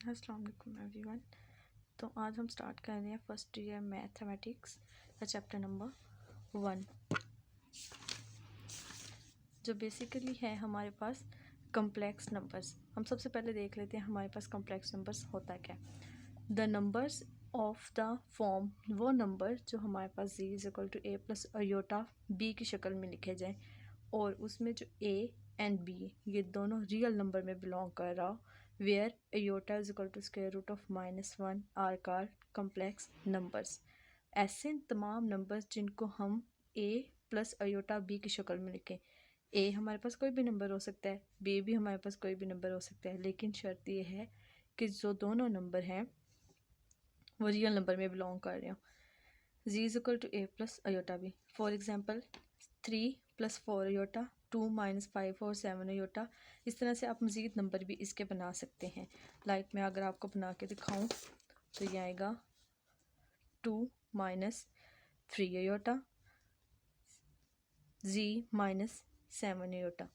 अस्सलाम वालेकुम एवरीवन। तो आज हम स्टार्ट कर रहे हैं फर्स्ट ईयर मैथमेटिक्स का चैप्टर नंबर 1, जो बेसिकली है हमारे पास कम्प्लेक्स नंबर्स। हम सबसे पहले देख लेते हैं हमारे पास कम्प्लेक्स नंबर्स होता क्या। The numbers of the form, वो नंबर जो हमारे पास z is equal to a plus iota b की शक्ल में लिखे जाएँ और उसमें जो a एंड b ये दोनों रियल नंबर में बिलोंग कर रहा हो, where iota is equal to square root of -1 are called complex numbers. ऐसे तमाम नंबर्स जिनको हम a प्लस अयोटा b की शक्ल में लिखें। a हमारे पास कोई भी नंबर हो सकता है, b भी हमारे पास कोई भी नंबर हो सकता है, लेकिन शर्त ये है कि जो दोनों नंबर हैं वो रियल नंबर में बिलोंग कर रहे हो। z is equal to a plus iota b। For example 3 + 4 iota, 2 - 5 और 7 अयोटा। इस तरह से आप मज़ीद नंबर भी इसके बना सकते हैं। लाइक मैं अगर आपको बना के दिखाऊं तो ये आएगा 2 - 3 अयोटा, z - 7 अयोटा।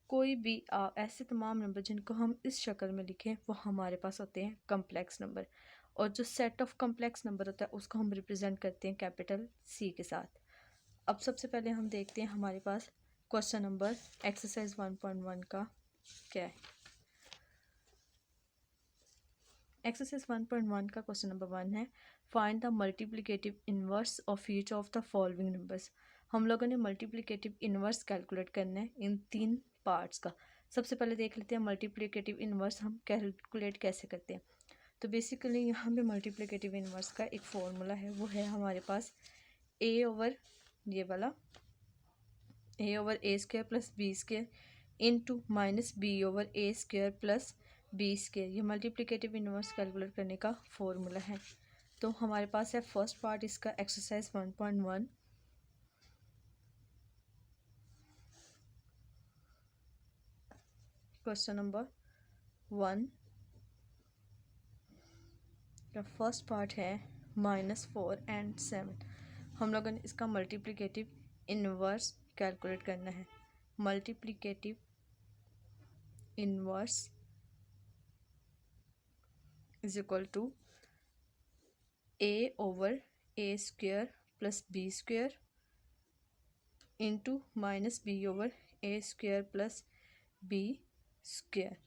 कोई भी ऐसे तमाम नंबर जिनको हम इस शक्ल में लिखें वो हमारे पास होते हैं कम्प्लेक्स नंबर। और जो सेट ऑफ कम्प्लेक्स नंबर होता है उसको हम रिप्रेजेंट करते हैं कैपिटल C के साथ। अब सबसे पहले हम देखते हैं हमारे पास क्वेश्चन नंबर एक्सरसाइज 1.1 का क्या है। एक्सरसाइज 1.1 का क्वेश्चन नंबर 1 है, find the multiplicative inverse of each of the following numbers. हम लोगों ने मल्टीप्लिकेटिव इनवर्स कैलकुलेट करना है इन 3 पार्ट्स का। सबसे पहले देख लेते हैं मल्टीप्लिकेटिव इनवर्स हम कैलकुलेट कैसे करते हैं। तो बेसिकली यहाँ पे मल्टीप्लिकेटिव इनवर्स का एक फॉर्मूला है, वो है हमारे पास a ओवर ये वाला a over a square plus b square into minus b over a square plus b square. ये मल्टीप्लिकेटिव इनवर्स कैलकुलेट करने का फॉर्मूला है। तो हमारे पास है फर्स्ट पार्ट इसका एक्सरसाइज 1.1। क्वेश्चन नंबर 1 का फर्स्ट पार्ट है -4 एंड 7। हम लोगों ने इसका मल्टीप्लिकेटिव इनवर्स कैलकुलेट करना है। Multiplicative inverse is equal to a over a square plus b square into minus b over a square plus b square.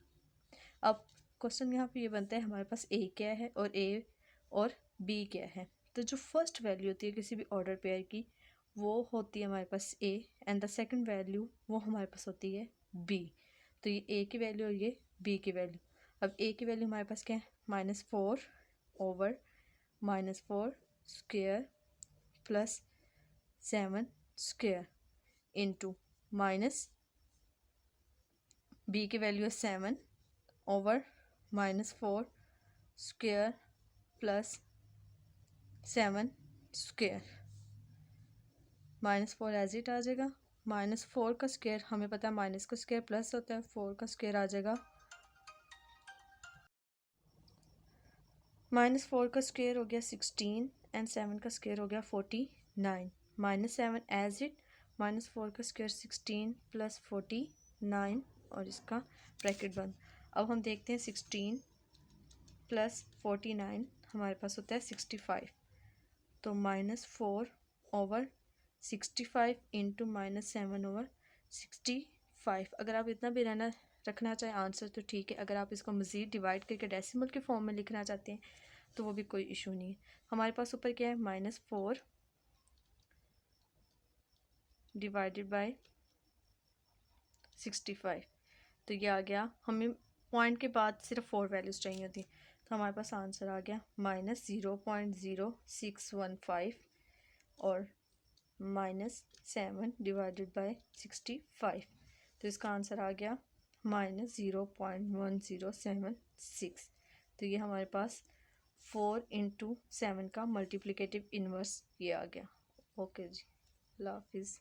अब क्वेश्चन यहाँ पे ये बनता है हमारे पास a क्या है और a और b क्या है। तो जो फर्स्ट वैल्यू होती है किसी भी ऑर्डर पेयर की वो होती है हमारे पास a and the second value वो हमारे पास होती है b। तो ये a की वैल्यू और ये b की वैल्यू। अब a की वैल्यू हमारे पास क्या है -4 over -4 square plus 7 square into minus b की वैल्यू है 7 over -4 square plus 7 square. -4 as it आ जाएगा। -4 का स्क्वायर हमें पता है माइनस का स्क्वायर प्लस होता है, 4 का स्क्वायर आ जाएगा। -4 का स्क्वायर हो गया 16 एंड 7 का स्क्वायर हो गया 49। -7 एज इट, -4 का स्क्वायर 16 प्लस 49 और इसका ब्रैकेट बंद। अब हम देखते हैं 16 प्लस 49 हमारे पास होता है 65। तो -4 ओवर 65 इंटू -7 ओवर 65। अगर आप इतना भी रखना चाहें आंसर तो ठीक है, अगर आप इसको मज़ीद डिवाइड करके डेसिमल के फॉर्म में लिखना चाहते हैं तो वो भी कोई इशू नहीं है। हमारे पास ऊपर क्या है -4 डिवाइडेड बाय 65। तो ये आ गया। हमें पॉइंट के बाद सिर्फ 4 वैल्यूज़ चाहिए होती, तो हमारे पास आंसर आ गया -0.0615 और -7 डिवाइडेड बाय 65। तो इसका आंसर आ गया -0.1076। तो ये हमारे पास 4 × 7 का मल्टीप्लिकेटिव इन्वर्स ये आ गया। ओके जी, अल्लाह हाफिज़।